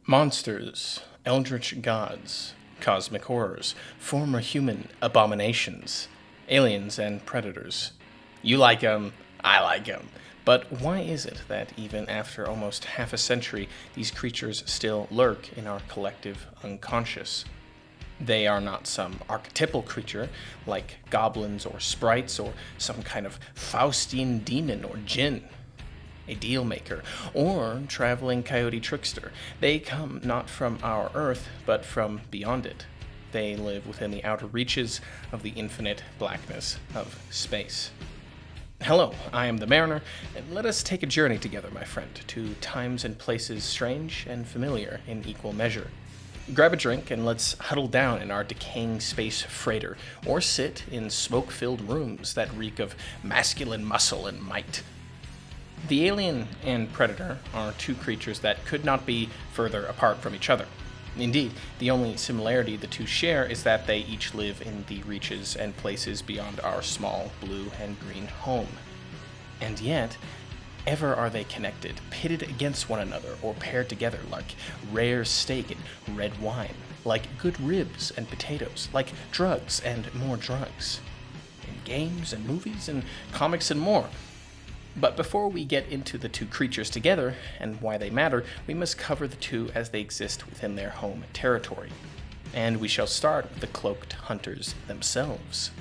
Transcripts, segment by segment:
Monsters, eldritch gods, cosmic horrors, former human abominations, aliens and predators. You like 'em, I like 'em. But why is it that even after almost half a century, these creatures still lurk in our collective unconscious? They are not some archetypal creature like goblins or sprites or some kind of Faustian demon or djinn, a deal maker, or traveling coyote trickster. They come not from our Earth, but from beyond it. They live within the outer reaches of the infinite blackness of space. Hello, I am the Mariner, and let us take a journey together, my friend, to times and places strange and familiar in equal measure. Grab a drink and let's huddle down in our decaying space freighter, or sit in smoke-filled rooms that reek of masculine muscle and might. The alien and predator are two creatures that could not be further apart from each other. Indeed, the only similarity the two share is that they each live in the reaches and places beyond our small blue and green home. And yet, ever are they connected, pitted against one another, or paired together like rare steak and red wine, like good ribs and potatoes, like drugs and more drugs, in games and movies and comics and more. But before we get into the two creatures together and why they matter, we must cover the two as they exist within their home territory. And we shall start with the cloaked hunters themselves.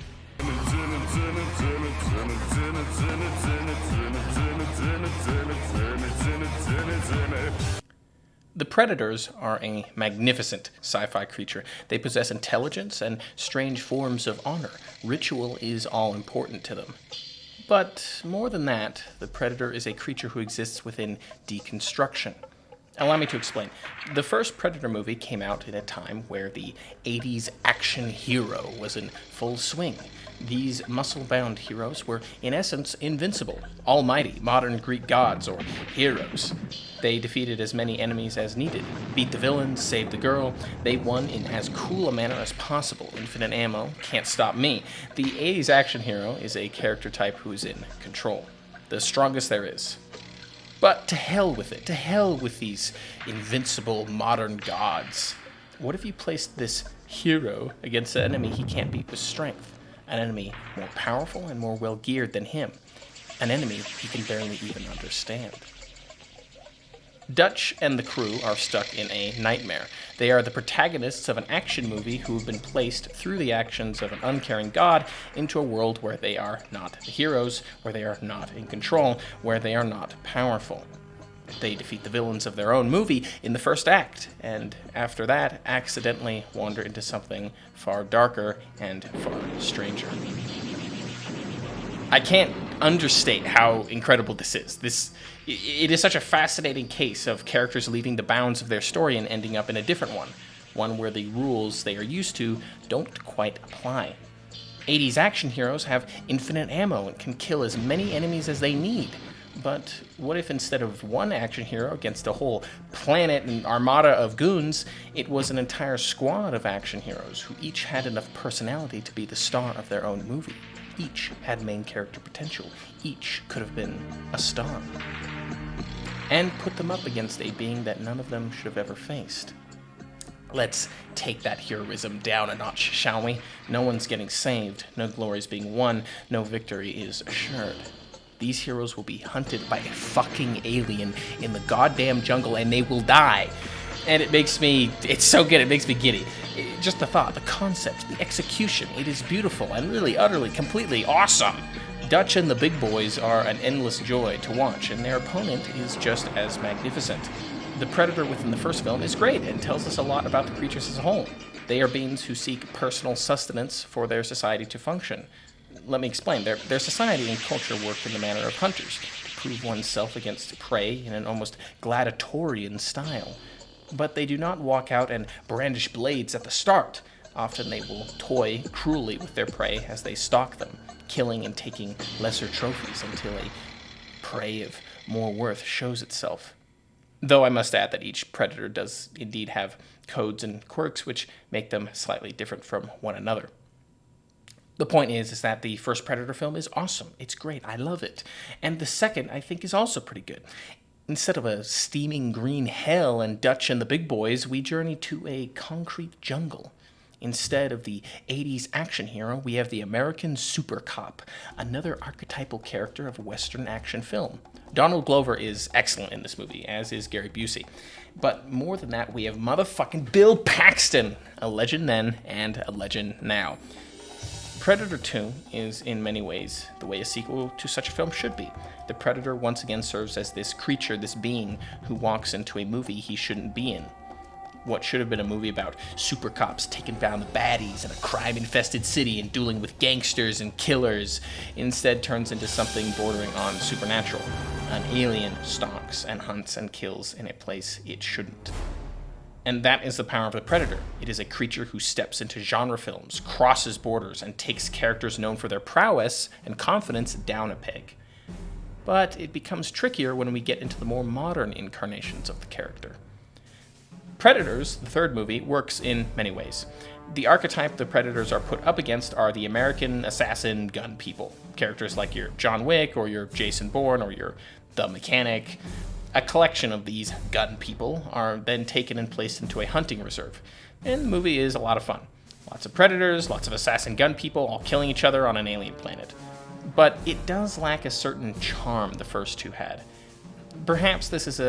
The Predators are a magnificent sci-fi creature. They possess intelligence and strange forms of honor. Ritual is all important to them. But more than that, the Predator is a creature who exists within deconstruction. Allow me to explain. The first Predator movie came out in a time where the 80s action hero was in full swing. These muscle-bound heroes were, in essence, invincible, almighty, modern Greek gods or heroes. They defeated as many enemies as needed, beat the villains, saved the girl. They won in as cool a manner as possible. Infinite ammo, can't stop me. The 80s action hero is a character type who is in control. The strongest there is. But to hell with it. To hell with these invincible modern gods. What if you placed this hero against an enemy he can't beat with strength? An enemy more powerful and more well-geared than him. An enemy he can barely even understand. Dutch and the crew are stuck in a nightmare. They are the protagonists of an action movie who have been placed through the actions of an uncaring god into a world where they are not the heroes, where they are not in control, where they are not powerful. They defeat the villains of their own movie in the first act, and after that, accidentally wander into something far darker and far stranger. I can't understate how incredible this is. It is such a fascinating case of characters leaving the bounds of their story and ending up in a different one where the rules they are used to don't quite apply. 80s action heroes have infinite ammo and can kill as many enemies as they need. But what if instead of one action hero against a whole planet and armada of goons, it was an entire squad of action heroes who each had enough personality to be the star of their own movie? Each had main character potential. Each could have been a star. And put them up against a being that none of them should have ever faced. Let's take that heroism down a notch, shall we? No one's getting saved, no glory's being won, no victory is assured. These heroes will be hunted by a fucking alien in the goddamn jungle, and they will die. And it's so good, it makes me giddy. Just the thought, the concept, the execution, it is beautiful and really, utterly, completely awesome. Dutch and the big boys are an endless joy to watch, and their opponent is just as magnificent. The Predator within the first film is great and tells us a lot about the creatures as a whole. They are beings who seek personal sustenance for their society to function. Let me explain. Their society and culture work in the manner of hunters, to prove oneself against prey in an almost gladiatorian style. But they do not walk out and brandish blades at the start. Often they will toy cruelly with their prey as they stalk them, killing and taking lesser trophies until a prey of more worth shows itself. Though I must add that each predator does indeed have codes and quirks which make them slightly different from one another. The point is that the first Predator film is awesome. It's great. I love it. And the second, I think, is also pretty good. Instead of a steaming green hell and Dutch and the big boys, we journey to a concrete jungle. Instead of the 80s action hero, we have the American super cop, another archetypal character of Western action film. Donald Glover is excellent in this movie, as is Gary Busey. But more than that, we have motherfucking Bill Paxton, a legend then and a legend now. Predator 2 is, in many ways, the way a sequel to such a film should be. The Predator once again serves as this creature, this being, who walks into a movie he shouldn't be in. What should have been a movie about super cops taking down the baddies in a crime-infested city and dueling with gangsters and killers instead turns into something bordering on supernatural. An alien stalks and hunts and kills in a place it shouldn't. And that is the power of the Predator. It is a creature who steps into genre films, crosses borders, and takes characters known for their prowess and confidence down a peg. But it becomes trickier when we get into the more modern incarnations of the character. Predators, the third movie, works in many ways. The archetype the Predators are put up against are the American assassin gun people. Characters like your John Wick or your Jason Bourne or your The Mechanic. A collection of these gun people are then taken and placed into a hunting reserve. And the movie is a lot of fun. Lots of predators, lots of assassin gun people all killing each other on an alien planet. But it does lack a certain charm the first two had. Perhaps this is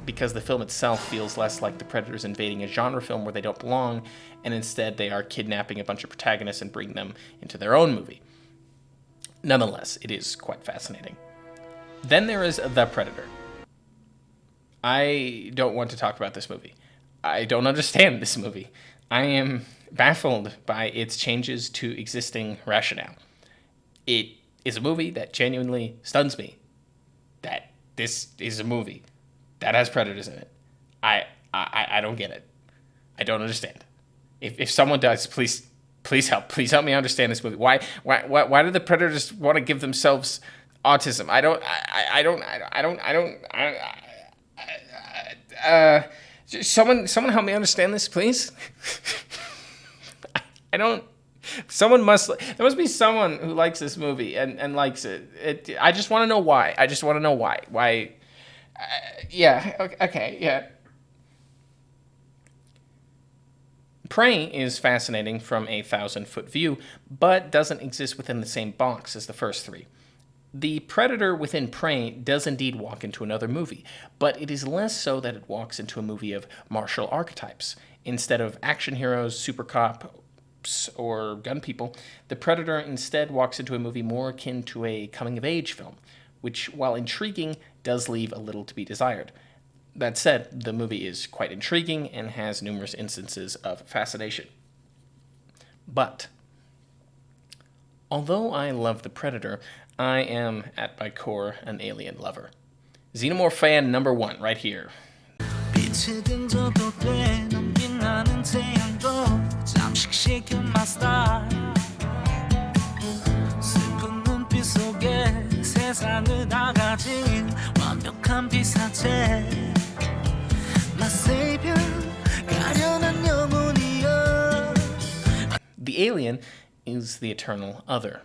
because the film itself feels less like the Predators invading a genre film where they don't belong, and instead they are kidnapping a bunch of protagonists and bringing them into their own movie. Nonetheless, it is quite fascinating. Then there is The Predator. I don't want to talk about this movie. I don't understand this movie. I am baffled by its changes to existing rationale. It is a movie that genuinely stuns me. That this is a movie that has predators in it. I don't get it. I don't understand. If someone does, please help. Please help me understand this movie. Why do the predators want to give themselves autism? Someone help me understand this, please. There must be someone who likes this movie and likes it. I just want to know why. Why? Yeah. Okay. Yeah. Prey is fascinating from a 1,000-foot view, but doesn't exist within the same box as the first three. The Predator within Prey does indeed walk into another movie, but it is less so that it walks into a movie of martial archetypes. Instead of action heroes, super cops, or gun people, the Predator instead walks into a movie more akin to a coming-of-age film, which, while intriguing, does leave a little to be desired. That said, the movie is quite intriguing and has numerous instances of fascination. But although I love the Predator, I am, at my core, an alien lover. Xenomorph fan number 1, right here. The alien is the eternal other,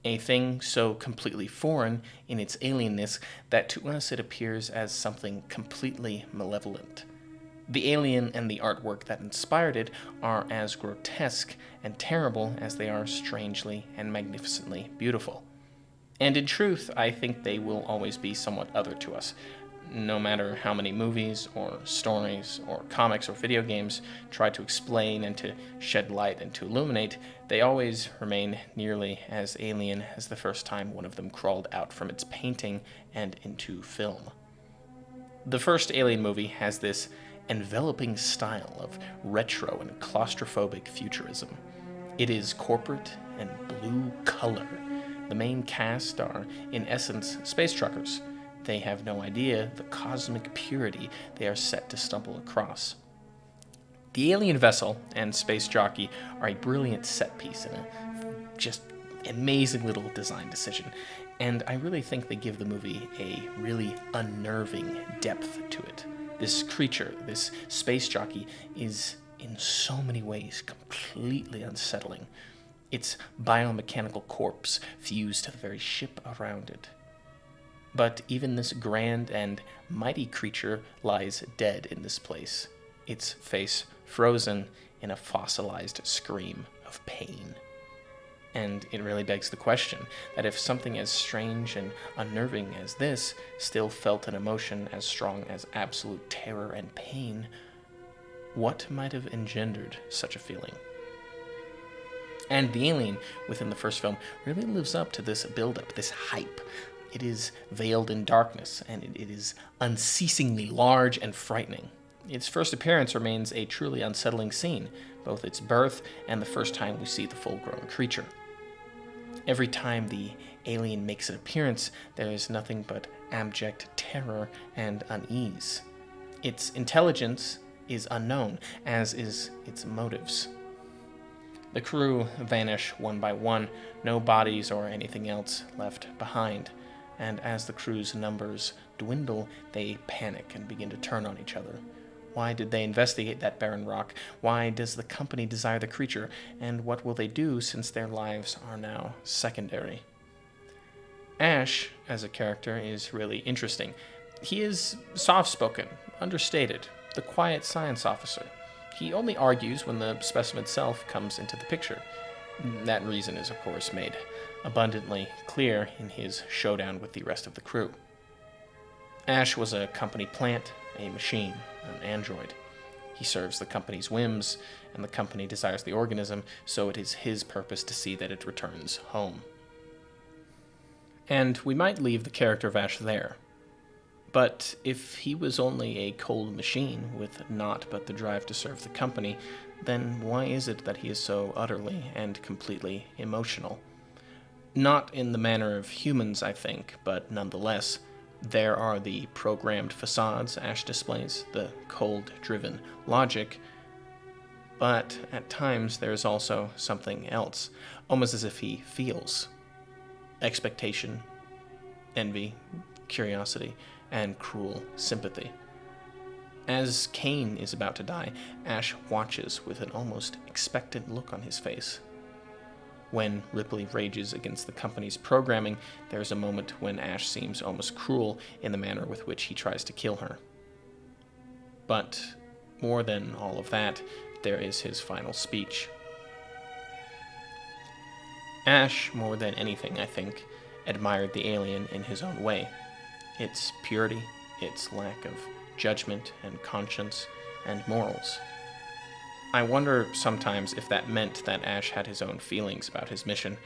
a thing so completely foreign in its alienness that to us it appears as something completely malevolent. The alien and the artwork that inspired it are as grotesque and terrible as they are strangely and magnificently beautiful. And in truth, I think they will always be somewhat other to us. No matter how many movies or stories or comics or video games try to explain and to shed light and to illuminate, they always remain nearly as alien as the first time one of them crawled out from its painting and into film. The first Alien movie has this enveloping style of retro and claustrophobic futurism. It is corporate and blue color. The main cast are, in essence, space truckers. They have no idea the cosmic purity they are set to stumble across. The alien vessel and space jockey are a brilliant set piece and a just amazing little design decision, and I really think they give the movie a really unnerving depth to it. This creature, this space jockey, is in so many ways completely unsettling. Its biomechanical corpse fused to the very ship around it. But even this grand and mighty creature lies dead in this place, its face frozen in a fossilized scream of pain. And it really begs the question that if something as strange and unnerving as this still felt an emotion as strong as absolute terror and pain, what might have engendered such a feeling? And the alien within the first film really lives up to this build-up, this hype. It is veiled in darkness, and it is unceasingly large and frightening. Its first appearance remains a truly unsettling scene, both its birth and the first time we see the full-grown creature. Every time the alien makes an appearance, there is nothing but abject terror and unease. Its intelligence is unknown, as is its motives. The crew vanish one by one, no bodies or anything else left behind, and as the crew's numbers dwindle, they panic and begin to turn on each other. Why did they investigate that barren rock? Why does the company desire the creature? And what will they do since their lives are now secondary? Ash, as a character, is really interesting. He is soft-spoken, understated, the quiet science officer. He only argues when the specimen itself comes into the picture. That reason is, of course, made abundantly clear in his showdown with the rest of the crew. Ash was a company plant, a machine, an android. He serves the company's whims, and the company desires the organism, so it is his purpose to see that it returns home. And we might leave the character of Ash there. But if he was only a cold machine with naught but the drive to serve the company, then why is it that he is so utterly and completely emotional? Not in the manner of humans, I think, but nonetheless, there are the programmed facades Ash displays, the cold-driven logic, but at times there is also something else, almost as if he feels expectation, envy, curiosity, and cruel sympathy. As Kane is about to die, Ash watches with an almost expectant look on his face. When Ripley rages against the company's programming, there is a moment when Ash seems almost cruel in the manner with which he tries to kill her. But more than all of that, there is his final speech. Ash, more than anything, I think, admired the alien in his own way. Its purity, its lack of judgment and conscience and morals. I wonder sometimes if that meant that Ash had his own feelings about his mission,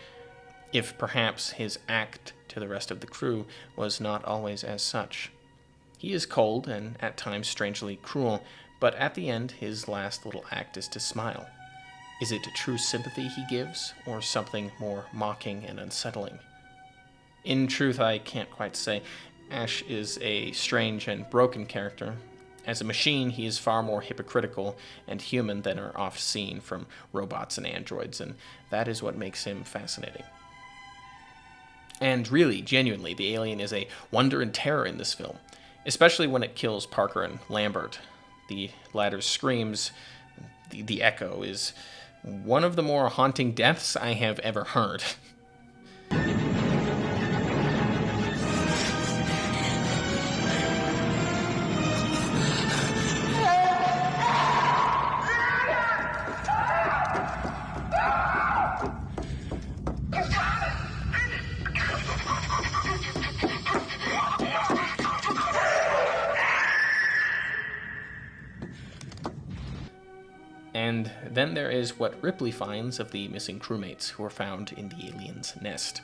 if perhaps his act to the rest of the crew was not always as such. He is cold and at times strangely cruel, but at the end his last little act is to smile. Is it true sympathy he gives, or something more mocking and unsettling? In truth, I can't quite say. Ash is a strange and broken character. As a machine, he is far more hypocritical and human than are oft seen from robots and androids, and that is what makes him fascinating. And really, genuinely, the alien is a wonder and terror in this film, especially when it kills Parker and Lambert. The latter's screams, the echo, is one of the more haunting deaths I have ever heard. And then there is what Ripley finds of the missing crewmates who are found in the alien's nest,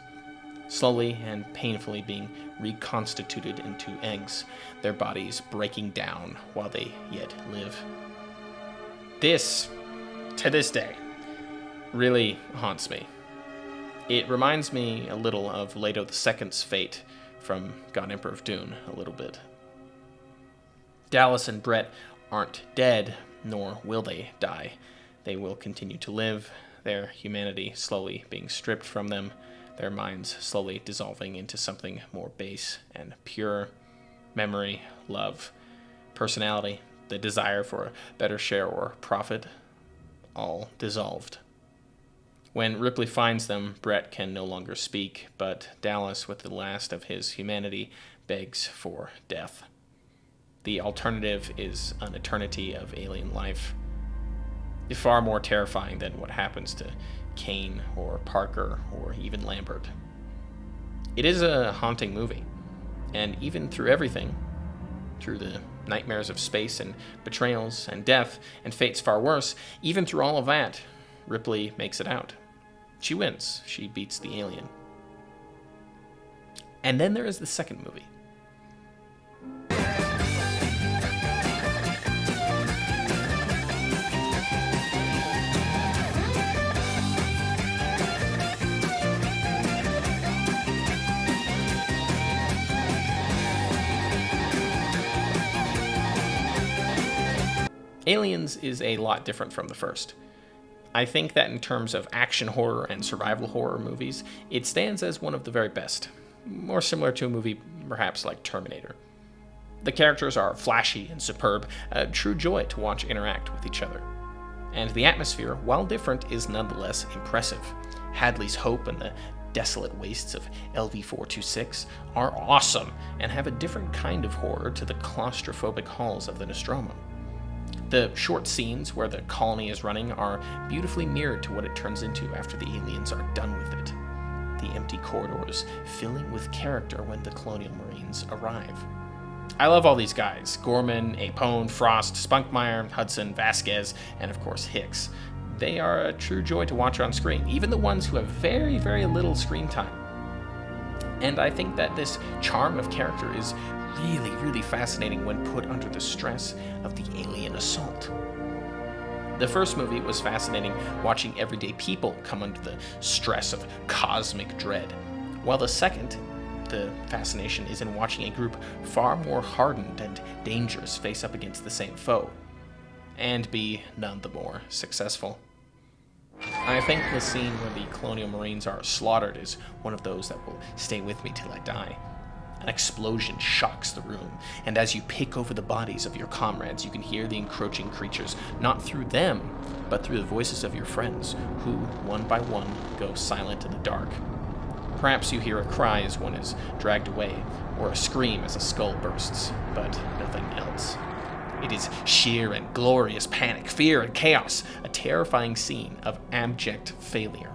slowly and painfully being reconstituted into eggs, their bodies breaking down while they yet live. This, to this day, really haunts me. It reminds me a little of Leto II's fate from God Emperor of Dune, a little bit. Dallas and Brett aren't dead, nor will they die. They will continue to live, their humanity slowly being stripped from them, their minds slowly dissolving into something more base and pure. Memory, love, personality, the desire for a better share or profit, all dissolved. When Ripley finds them, Brett can no longer speak, but Dallas, with the last of his humanity, begs for death. The alternative is an eternity of alien life, far more terrifying than what happens to Kane or Parker or even Lambert. It is a haunting movie, and even through everything, through the nightmares of space and betrayals and death and fates far worse, even through all of that, Ripley makes it out. She wins. She beats the alien. And then there is the second movie. Aliens is a lot different from the first. I think that in terms of action horror and survival horror movies, it stands as one of the very best, more similar to a movie perhaps like Terminator. The characters are flashy and superb, a true joy to watch interact with each other. And the atmosphere, while different, is nonetheless impressive. Hadley's Hope and the desolate wastes of LV-426 are awesome and have a different kind of horror to the claustrophobic halls of the Nostromo. The short scenes where the colony is running are beautifully mirrored to what it turns into after the aliens are done with it. The empty corridors filling with character when the Colonial Marines arrive. I love all these guys: Gorman, Apone, Frost, Spunkmeyer, Hudson, Vasquez, and of course Hicks. They are a true joy to watch on screen, even the ones who have very, very little screen time. And I think that this charm of character is really, really fascinating when put under the stress of the alien assault. The first movie was fascinating watching everyday people come under the stress of cosmic dread, while the second, the fascination is in watching a group far more hardened and dangerous face up against the same foe, and be none the more successful. I think the scene where the Colonial Marines are slaughtered is one of those that will stay with me till I die. An explosion shocks the room, and as you pick over the bodies of your comrades, you can hear the encroaching creatures, not through them, but through the voices of your friends, who, one by one, go silent in the dark. Perhaps you hear a cry as one is dragged away, or a scream as a skull bursts, but nothing else. It is sheer and glorious panic, fear, and chaos, a terrifying scene of abject failure.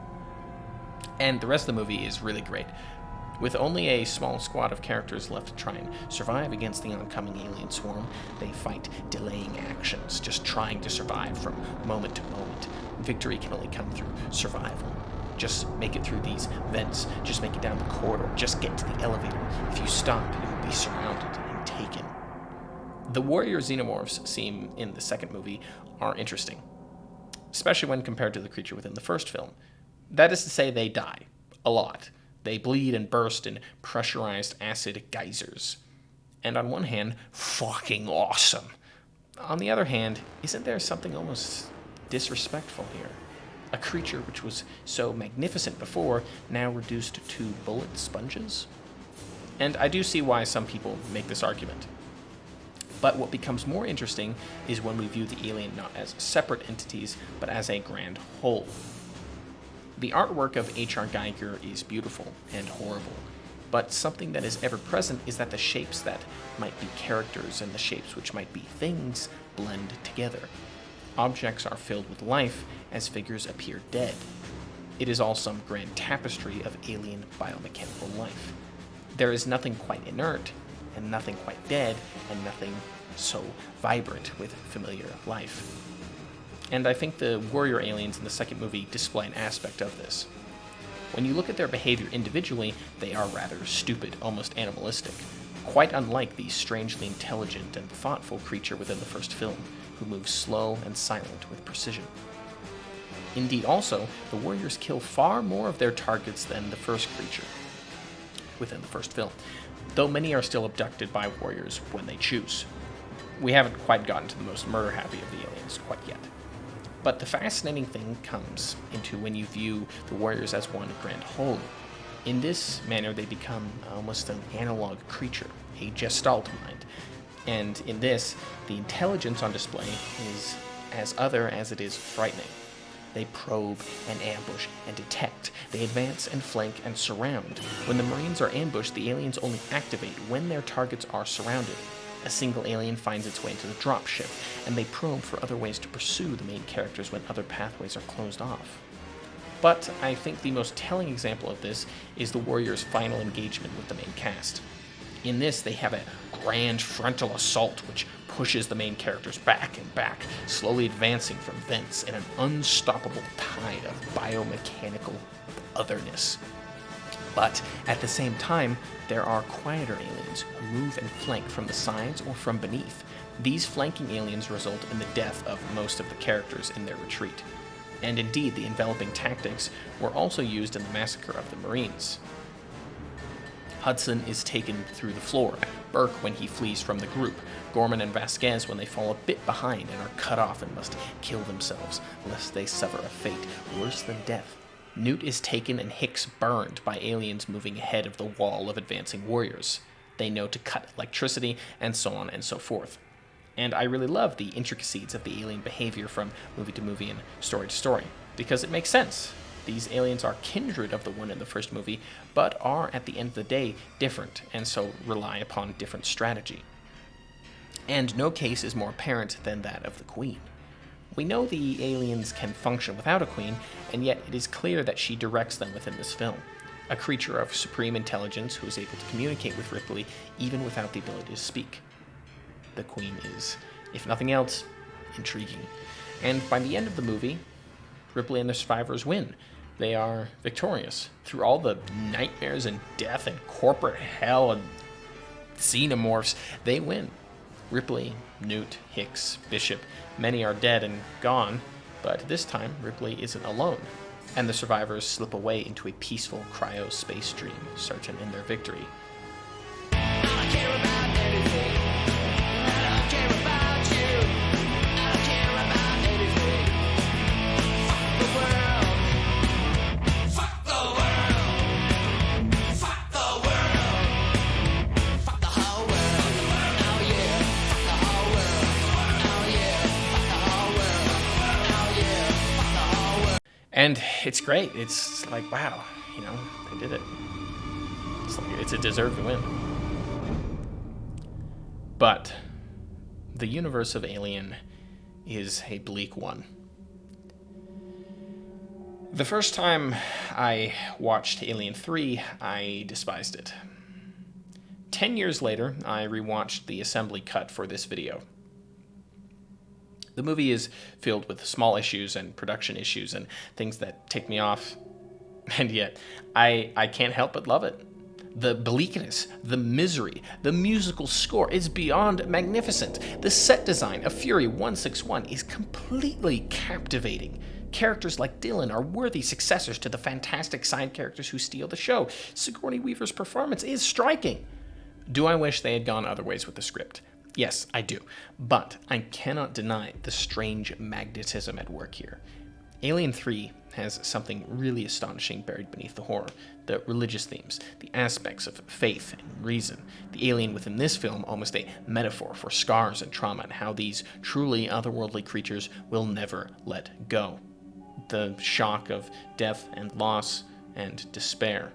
And the rest of the movie is really great. With only a small squad of characters left to try and survive against the oncoming alien swarm, they fight delaying actions, just trying to survive from moment to moment. Victory can only come through survival. Just make it through these vents, just make it down the corridor, just get to the elevator. If you stop, you will be surrounded and taken. The warrior xenomorphs seen in the second movie are interesting, especially when compared to the creature within the first film. That is to say, they die. A lot. They bleed and burst in pressurized acid geysers. And on one hand, fucking awesome. On the other hand, isn't there something almost disrespectful here? A creature which was so magnificent before, now reduced to bullet sponges? And I do see why some people make this argument. But what becomes more interesting is when we view the alien not as separate entities, but as a grand whole. The artwork of H.R. Geiger is beautiful and horrible, but something that is ever present is that the shapes that might be characters and the shapes which might be things blend together. Objects are filled with life as figures appear dead. It is all some grand tapestry of alien biomechanical life. There is nothing quite inert, and nothing quite dead, and nothing so vibrant with familiar life. And I think the warrior aliens in the second movie display an aspect of this. When you look at their behavior individually, they are rather stupid, almost animalistic, quite unlike the strangely intelligent and thoughtful creature within the first film, who moves slow and silent with precision. Indeed, also, the warriors kill far more of their targets than the first creature within the first film, though many are still abducted by warriors when they choose. We haven't quite gotten to the most murder-happy of the aliens quite yet. But the fascinating thing comes into when you view the warriors as one grand whole. In this manner, they become almost an analog creature, a gestalt mind. And in this, the intelligence on display is as other as it is frightening. They probe and ambush and detect. They advance and flank and surround. When the Marines are ambushed, the aliens only activate when their targets are surrounded. A single alien finds its way into the dropship, and they probe for other ways to pursue the main characters when other pathways are closed off. But I think the most telling example of this is the Warriors' final engagement with the main cast. In this, they have a grand frontal assault which pushes the main characters back and back, slowly advancing from thence in an unstoppable tide of biomechanical otherness. But at the same time, there are quieter aliens who move and flank from the sides or from beneath. These flanking aliens result in the death of most of the characters in their retreat. And indeed, the enveloping tactics were also used in the massacre of the Marines. Hudson is taken through the floor, Burke when he flees from the group, Gorman and Vasquez when they fall a bit behind and are cut off and must kill themselves, lest they suffer a fate worse than death. Newt is taken and Hicks burned by aliens moving ahead of the wall of advancing warriors. They know to cut electricity, and so on and so forth. And I really love the intricacies of the alien behavior from movie to movie and story to story, because it makes sense. These aliens are kindred of the one in the first movie, but are, at the end of the day, different, and so rely upon different strategy. And no case is more apparent than that of the Queen. We know the aliens can function without a queen, and yet it is clear that she directs them within this film. A creature of supreme intelligence who is able to communicate with Ripley even without the ability to speak. The Queen is, if nothing else, intriguing. And by the end of the movie, Ripley and the survivors win. They are victorious. Through all the nightmares and death and corporate hell and xenomorphs, they win. Ripley, Newt, Hicks, Bishop, many are dead and gone, but this time Ripley isn't alone, and the survivors slip away into a peaceful cryo-space dream, certain in their victory. I don't care about anything. I don't care about you. I don't care about anything. Fuck the world. Fuck the world. Fuck the world. Fuck the whole world. Oh yeah. Fuck the whole world. Oh yeah. Fuck the whole world. Oh yeah. Fuck the whole world. And it's great. It's like, wow, they did it. It's a deserved win. But the universe of Alien is a bleak one. The first time I watched Alien 3, I despised it. 10 years later, I rewatched the assembly cut for this video. The movie is filled with small issues and production issues and things that tick me off, and yet I can't help but love it. The bleakness, the misery, the musical score is beyond magnificent. The set design of Fury 161 is completely captivating. Characters like Dylan are worthy successors to the fantastic side characters who steal the show. Sigourney Weaver's performance is striking. Do I wish they had gone other ways with the script? Yes, I do. But I cannot deny the strange magnetism at work here. Alien 3 has something really astonishing buried beneath the horror. The religious themes, the aspects of faith and reason. The alien within this film almost a metaphor for scars and trauma and how these truly otherworldly creatures will never let go. The shock of death and loss and despair.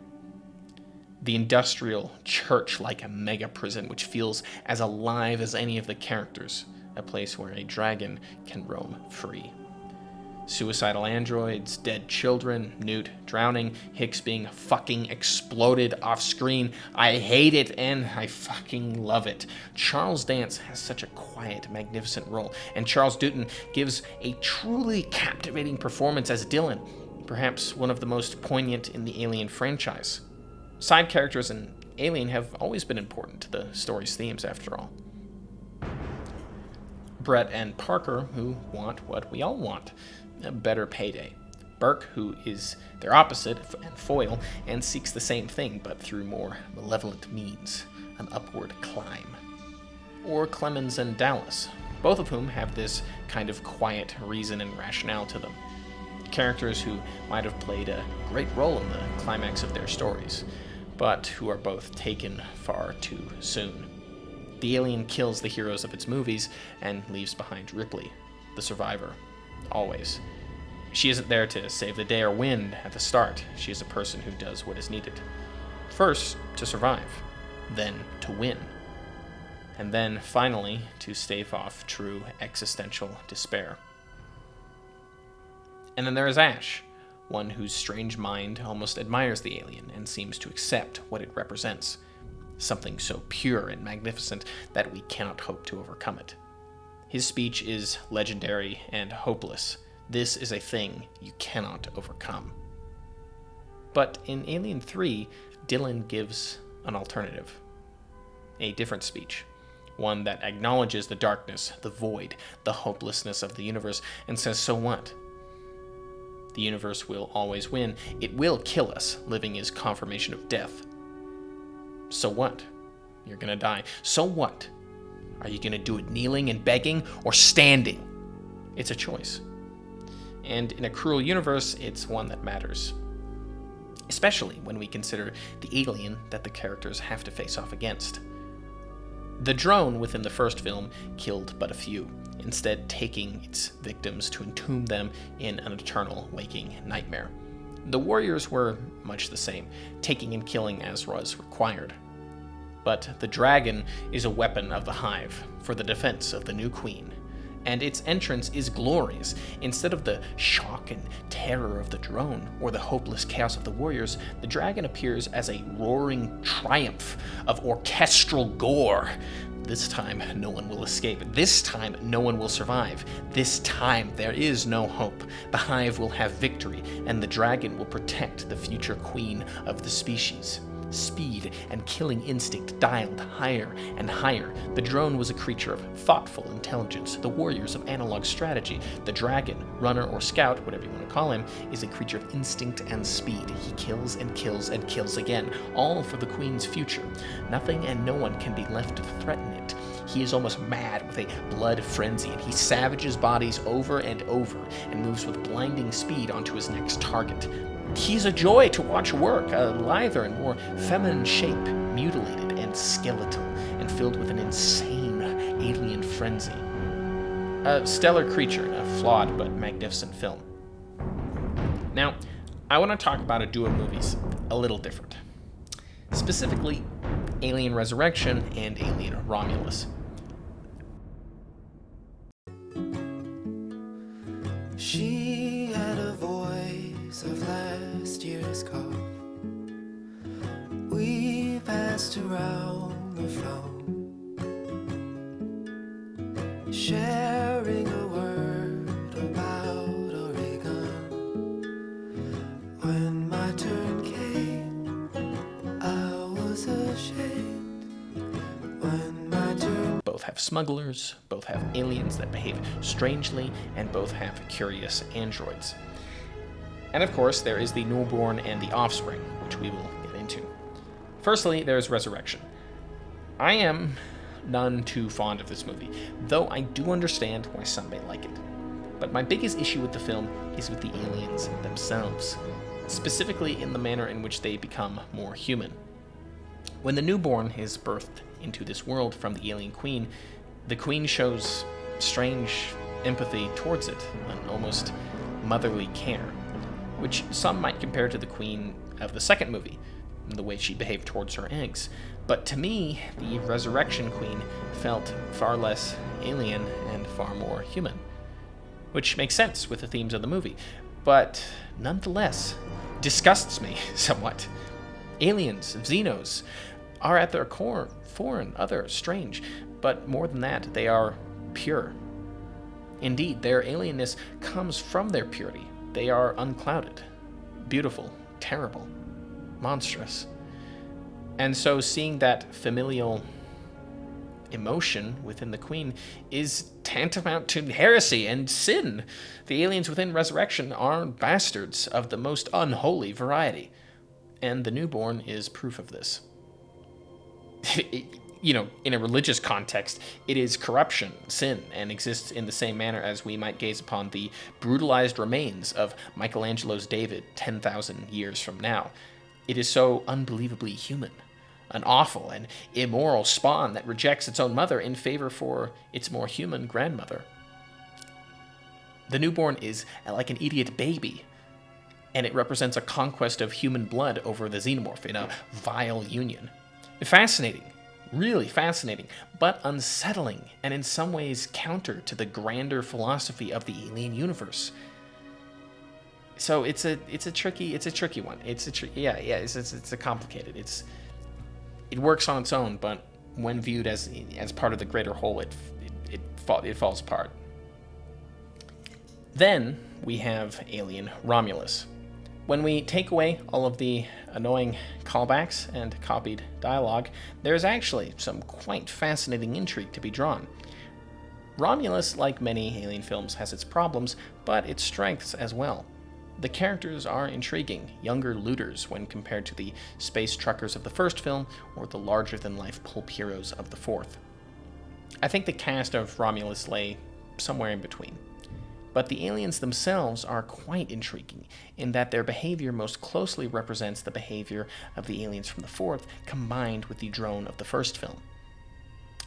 The industrial church like a mega prison which feels as alive as any of the characters. A place where a dragon can roam free. Suicidal androids, dead children, Newt drowning, Hicks being fucking exploded off screen. I hate it and I fucking love it. Charles Dance has such a quiet, magnificent role, and Charles Dutton gives a truly captivating performance as Dylan, perhaps one of the most poignant in the Alien franchise. Side characters in Alien have always been important to the story's themes, after all. Brett and Parker, who want what we all want, a better payday. Burke, who is their opposite and foil, and seeks the same thing, but through more malevolent means, an upward climb. Or Clemens and Dallas, both of whom have this kind of quiet reason and rationale to them. Characters who might have played a great role in the climax of their stories, but who are both taken far too soon. The alien kills the heroes of its movies and leaves behind Ripley, the survivor. Always. She isn't there to save the day or win at the start. She is a person who does what is needed. First, to survive, then to win, and then, finally, to stave off true existential despair. And then there is Ash, one whose strange mind almost admires the alien and seems to accept what it represents, something so pure and magnificent that we cannot hope to overcome it. His speech is legendary and hopeless. This is a thing you cannot overcome. But in Alien 3, Dylan gives an alternative. A different speech. One that acknowledges the darkness, the void, the hopelessness of the universe, and says, so what? The universe will always win. It will kill us. Living is confirmation of death. So what? You're gonna die. So what? Are you gonna do it kneeling and begging or standing? It's a choice. And in a cruel universe, it's one that matters. Especially when we consider the alien that the characters have to face off against. The drone within the first film killed but a few, instead taking its victims to entomb them in an eternal waking nightmare. The warriors were much the same, taking and killing as was required. But the dragon is a weapon of the Hive for the defense of the new queen, and its entrance is glorious. Instead of the shock and terror of the drone or the hopeless chaos of the warriors, the dragon appears as a roaring triumph of orchestral gore. This time, no one will escape. This time, no one will survive. This time, there is no hope. The Hive will have victory, and the dragon will protect the future queen of the species. Speed and killing instinct dialed higher and higher. The drone was a creature of thoughtful intelligence, the warriors of analog strategy. The dragon, runner or scout, whatever you want to call him, is a creature of instinct and speed. He kills and kills and kills again, all for the queen's future. Nothing and no one can be left to threaten it. He is almost mad with a blood frenzy, and he savages bodies over and over and moves with blinding speed onto his next target. He's a joy to watch work, a lither and more feminine shape, mutilated and skeletal, and filled with an insane alien frenzy. A stellar creature in a flawed but magnificent film. Now, I want to talk about a duo of movies a little different. Specifically, Alien Resurrection and Alien Romulus. She had a voice of last year's cough. We passed around the phone, sharing a word about Oregon. When my turn came, I was ashamed. When my turn... Both have smugglers, both have aliens that behave strangely, and both have curious androids. And of course, there is the newborn and the offspring, which we will get into. Firstly, there's Resurrection. I am none too fond of this movie, though I do understand why some may like it. But my biggest issue with the film is with the aliens themselves, specifically in the manner in which they become more human. When the newborn is birthed into this world from the alien queen, the queen shows strange empathy towards it, an almost motherly care, which some might compare to the queen of the second movie, the way she behaved towards her eggs. But to me, the Resurrection Queen felt far less alien and far more human, which makes sense with the themes of the movie, but nonetheless disgusts me somewhat. Aliens, Xenos, are at their core foreign, other, strange, but more than that, they are pure. Indeed, their alienness comes from their purity. They are unclouded, beautiful, terrible, monstrous. And so seeing that familial emotion within the queen is tantamount to heresy and sin. The aliens within Resurrection are bastards of the most unholy variety, and the newborn is proof of this. In a religious context, it is corruption, sin, and exists in the same manner as we might gaze upon the brutalized remains of Michelangelo's David 10,000 years from now. It is so unbelievably human, an awful and immoral spawn that rejects its own mother in favor for its more human grandmother. The newborn is like an idiot baby, and it represents a conquest of human blood over the xenomorph in a vile union. Fascinating, really fascinating, but unsettling, and in some ways counter to the grander philosophy of the alien universe. So it's a tricky one. It's a complicated. It works on its own, but when viewed as part of the greater whole, it falls apart. Then we have Alien Romulus. When we take away all of the annoying callbacks and copied dialogue, there's actually some quite fascinating intrigue to be drawn. Romulus, like many Alien films, has its problems, but its strengths as well. The characters are intriguing, younger looters when compared to the space truckers of the first film or the larger-than-life pulp heroes of the fourth. I think the cast of Romulus lay somewhere in between. But the aliens themselves are quite intriguing in that their behavior most closely represents the behavior of the aliens from the fourth combined with the drone of the first film,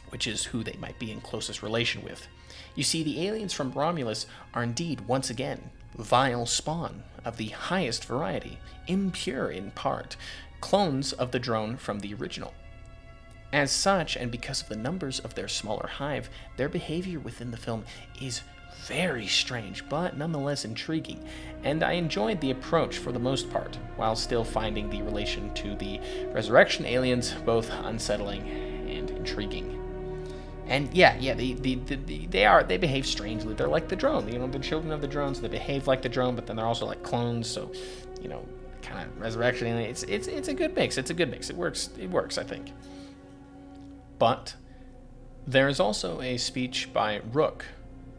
which is who they might be in closest relation with. You see, the aliens from Romulus are indeed, once again, vile spawn of the highest variety, impure in part, clones of the drone from the original. As such, and because of the numbers of their smaller hive, their behavior within the film is very strange, but nonetheless intriguing, and I enjoyed the approach for the most part, while still finding the relation to the resurrection aliens both unsettling and intriguing. And they behave strangely. They're like the drone, they're children of the drones. They behave like the drone, but then they're also like clones. So, kind of resurrection. It's a good mix. It's a good mix. It works. I think. But there is also a speech by Rook,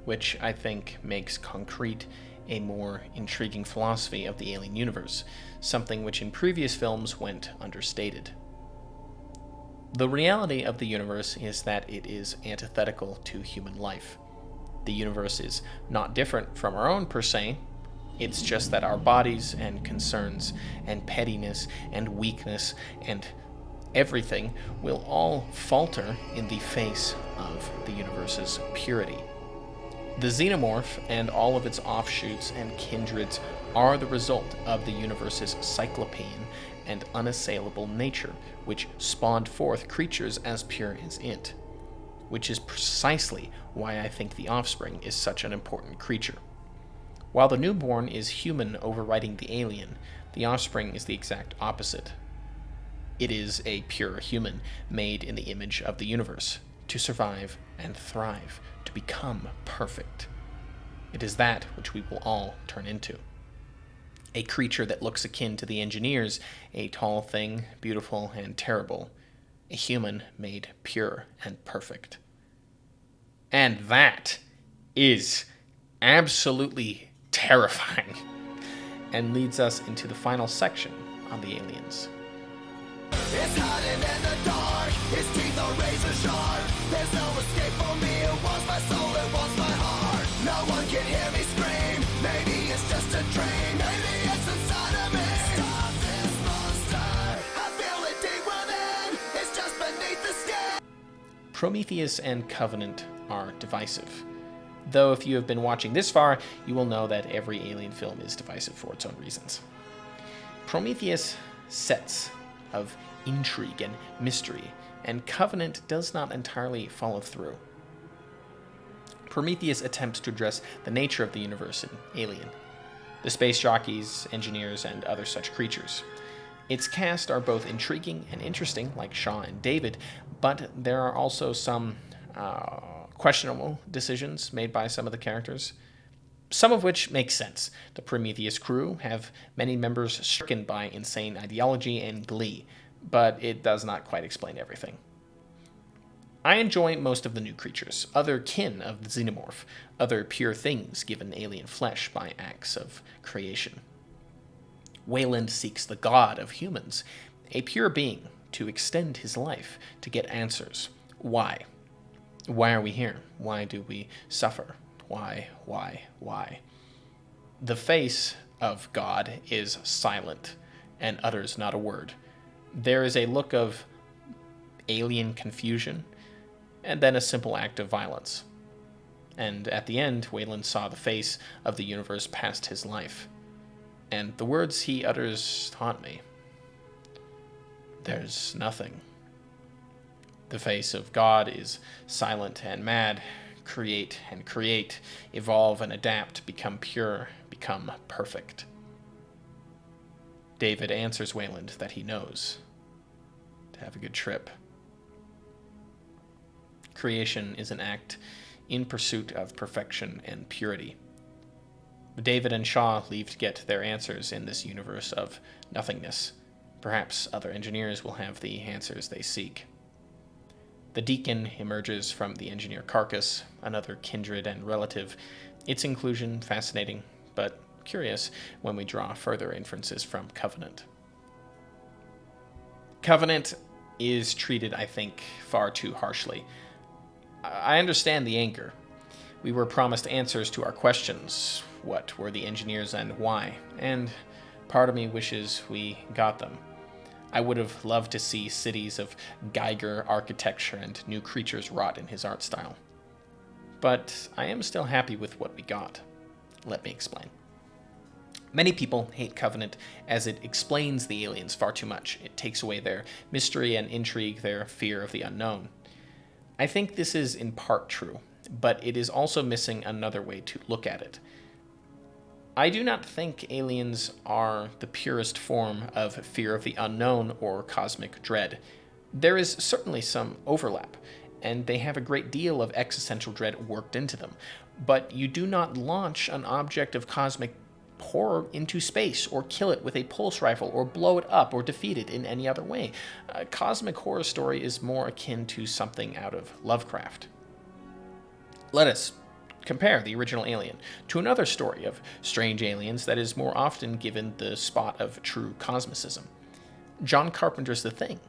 which I think makes concrete a more intriguing philosophy of the alien universe, something which in previous films went understated. The reality of the universe is that it is antithetical to human life. The universe is not different from our own per se, it's just that our bodies and concerns and pettiness and weakness and everything will all falter in the face of the universe's purity. The xenomorph and all of its offshoots and kindreds are the result of the universe's cyclopean and unassailable nature, which spawned forth creatures as pure as it, which is precisely why I think the offspring is such an important creature. While the newborn is human overriding the alien, the offspring is the exact opposite. It is a pure human made in the image of the universe, to survive and thrive, to become perfect. It is that which we will all turn into. A creature that looks akin to the engineers, a tall thing, beautiful and terrible, a human made pure and perfect. And that is absolutely terrifying, and leads us into the final section on the aliens. It's hiding in the dark, his teeth are razor sharp. There's no escape for me, it wants my soul, it wants my heart. No one can hear me scream, maybe it's just a dream. Maybe it's inside of me. Stop this monster, I feel it deep within, it's just beneath the skin. Prometheus and Covenant are divisive. Though if you have been watching this far, you will know that every alien film is divisive for its own reasons. Prometheus sets of intrigue and mystery, and Covenant does not entirely follow through. Prometheus attempts to address the nature of the universe in Alien, the space jockeys, engineers, and other such creatures. Its cast are both intriguing and interesting, like Shaw and David, but there are also some questionable decisions made by some of the characters, some of which make sense. The Prometheus crew have many members stricken by insane ideology and glee, but it does not quite explain everything. I enjoy most of the new creatures, other kin of the xenomorph, other pure things given alien flesh by acts of creation. Wayland seeks the god of humans, a pure being, to extend his life, to get answers. Why? Why are we here? Why do we suffer? Why? The face of God is silent and utters not a word. There is a look of alien confusion, and then a simple act of violence. And at the end, Wayland saw the face of the universe past his life. And the words he utters haunt me. There's nothing. The face of God is silent and mad. Create and create, evolve and adapt, become pure, become perfect. David answers Wayland that he knows. To have a good trip. Creation is an act in pursuit of perfection and purity. David and Shaw leave to get their answers in this universe of nothingness. Perhaps other engineers will have the answers they seek. The Deacon emerges from the engineer carcass, another kindred and relative. Its inclusion fascinating, but curious when we draw further inferences from Covenant. Covenant is treated, I think, far too harshly. I understand the anger. We were promised answers to our questions. What were the engineers and why? And part of me wishes we got them. I would have loved to see cities of Geiger architecture and new creatures wrought in his art style. But I am still happy with what we got. Let me explain. Many people hate Covenant as it explains the aliens far too much. It takes away their mystery and intrigue, their fear of the unknown. I think this is in part true, but it is also missing another way to look at it. I do not think aliens are the purest form of fear of the unknown or cosmic dread. There is certainly some overlap, and they have a great deal of existential dread worked into them, but you do not launch an object of cosmic horror into space, or kill it with a pulse rifle, or blow it up, or defeat it in any other way. A cosmic horror story is more akin to something out of Lovecraft. Let us compare the original Alien to another story of strange aliens that is more often given the spot of true cosmicism. John Carpenter's The Thing.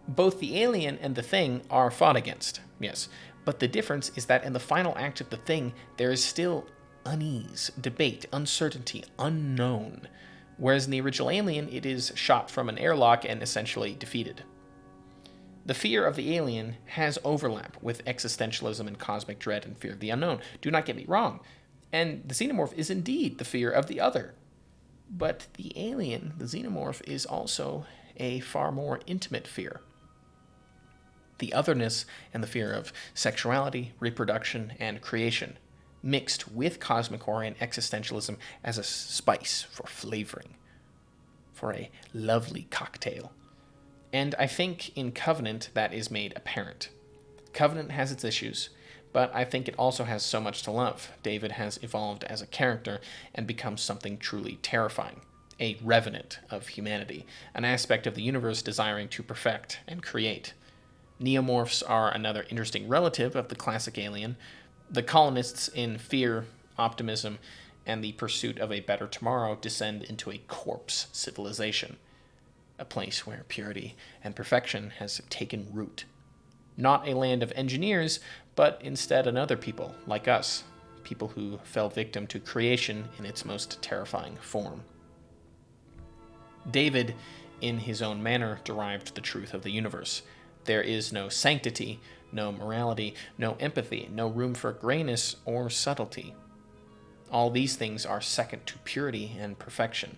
Both the alien and the Thing are fought against, yes, but the difference is that in the final act of The Thing, there is still unease, debate, uncertainty, unknown, whereas in the original Alien, it is shot from an airlock and essentially defeated. The fear of the alien has overlap with existentialism and cosmic dread and fear of the unknown. Do not get me wrong. And the xenomorph is indeed the fear of the other. But the alien, the xenomorph, is also a far more intimate fear. The otherness and the fear of sexuality, reproduction, and creation, mixed with cosmic horror and existentialism as a spice for flavoring, for a lovely cocktail. And I think in Covenant that is made apparent. Covenant has its issues, but I think it also has so much to love. David has evolved as a character and become something truly terrifying, a revenant of humanity, an aspect of the universe desiring to perfect and create. Neomorphs are another interesting relative of the classic alien. The colonists, in fear, optimism, and the pursuit of a better tomorrow, descend into a corpse civilization, a place where purity and perfection has taken root. Not a land of engineers, but instead another people, like us, people who fell victim to creation in its most terrifying form. David, in his own manner, derived the truth of the universe. There is no sanctity, no morality, no empathy, no room for grayness or subtlety. All these things are second to purity and perfection,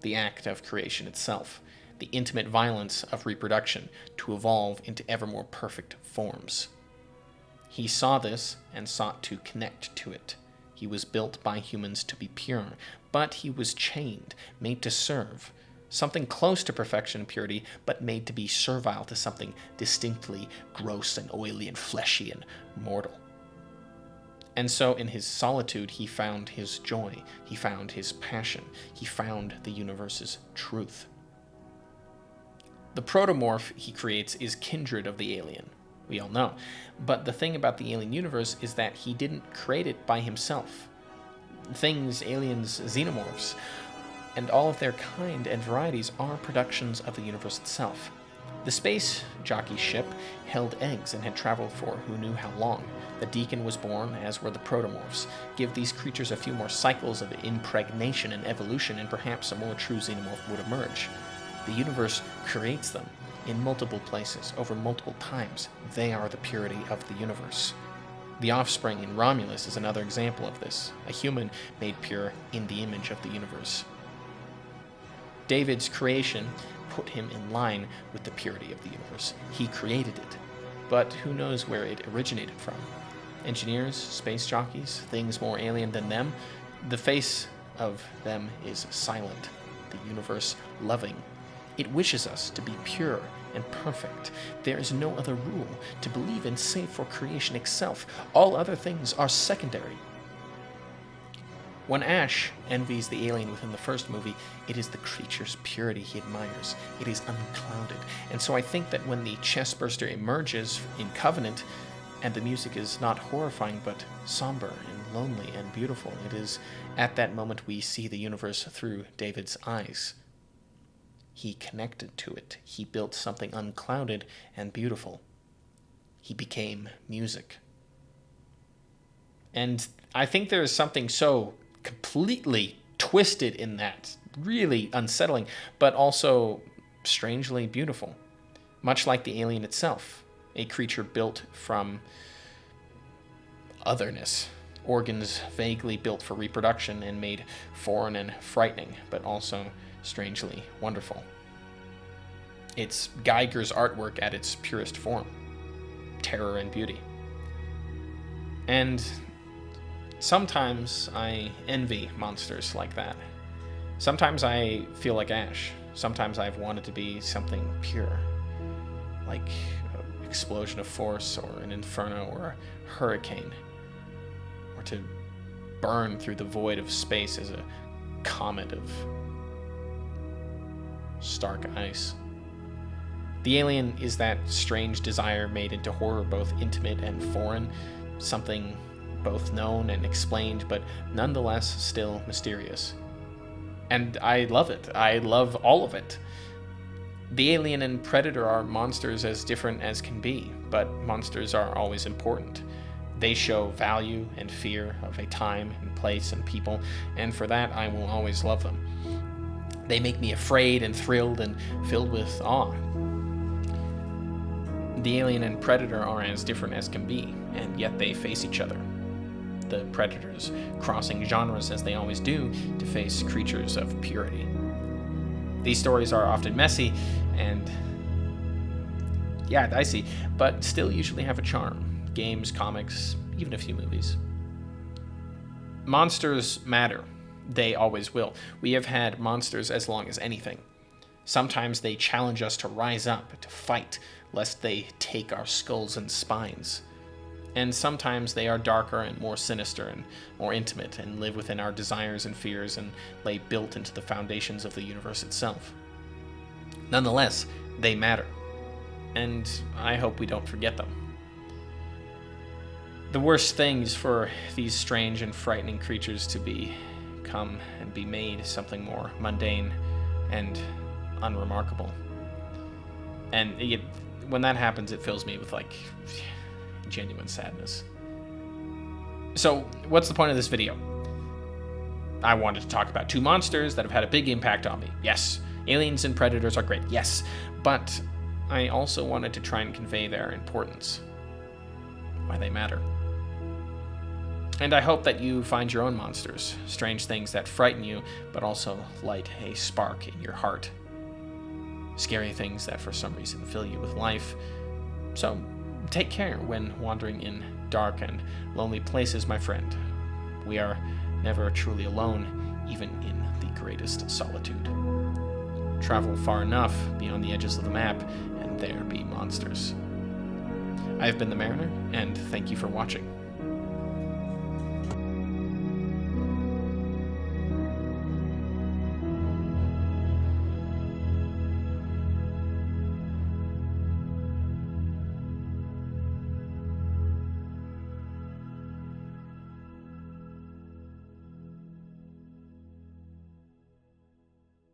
the act of creation itself, the intimate violence of reproduction to evolve into ever more perfect forms. He saw this and sought to connect to it. He was built by humans to be pure, but he was chained, made to serve, something close to perfection and purity, but made to be servile to something distinctly gross and oily and fleshy and mortal. And so in his solitude, he found his joy, he found his passion, he found the universe's truth. The protomorph he creates is kindred of the alien, we all know. But the thing about the alien universe is that he didn't create it by himself. Things, aliens, xenomorphs, and all of their kind and varieties are productions of the universe itself. The space jockey ship held eggs and had traveled for who knew how long. The Deacon was born, as were the protomorphs. Give these creatures a few more cycles of impregnation and evolution, and perhaps a more true xenomorph would emerge. The universe creates them in multiple places, over multiple times. They are the purity of the universe. The offspring in Romulus is another example of this, a human made pure in the image of the universe. David's creation put him in line with the purity of the universe. He created it, but who knows where it originated from? Engineers, space jockeys, things more alien than them? The face of them is silent, the universe loving. It wishes us to be pure and perfect. There is no other rule to believe in save for creation itself. All other things are secondary. When Ash envies the alien within the first movie, it is the creature's purity he admires. It is unclouded. And so I think that when the chestburster emerges in Covenant, and the music is not horrifying but somber and lonely and beautiful, it is at that moment we see the universe through David's eyes. He connected to it. He built something unclouded and beautiful. He became music. And I think there is something so completely twisted in that, really unsettling, but also strangely beautiful. Much like the alien itself, a creature built from otherness, organs vaguely built for reproduction and made foreign and frightening, but also strangely wonderful. It's Geiger's artwork at its purest form, terror and beauty. And sometimes I envy monsters like that. Sometimes I feel like Ash. Sometimes I've wanted to be something pure, like an explosion of force or an inferno or a hurricane, or to burn through the void of space as a comet of stark ice. The alien is that strange desire made into horror, both intimate and foreign, something both known and explained, but nonetheless still mysterious. And I love it. I love all of it. The alien and predator are monsters as different as can be, but monsters are always important. They show value and fear of a time and place and people, and for that I will always love them. They make me afraid and thrilled and filled with awe. The alien and predator are as different as can be, and yet they face each other. The predators crossing genres as they always do to face creatures of purity. These stories are often messy and, dicey, but still usually have a charm. Games, comics, even a few movies. Monsters matter. They always will. We have had monsters as long as anything. Sometimes they challenge us to rise up, to fight, lest they take our skulls and spines. And sometimes they are darker and more sinister and more intimate and live within our desires and fears and lay built into the foundations of the universe itself. Nonetheless, they matter. And I hope we don't forget them. The worst thing is for these strange and frightening creatures to become and be made something more mundane and unremarkable. And when that happens, it fills me with genuine sadness. So, what's the point of this video? I wanted to talk about two monsters that have had a big impact on me. Yes, aliens and predators are great. Yes, but I also wanted to try and convey their importance, why they matter. And I hope that you find your own monsters, strange things that frighten you, but also light a spark in your heart. Scary things that for some reason fill you with life. So, take care when wandering in dark and lonely places, my friend. We are never truly alone, even in the greatest solitude. Travel far enough beyond the edges of the map, and there be monsters. I have been the Mariner, and thank you for watching.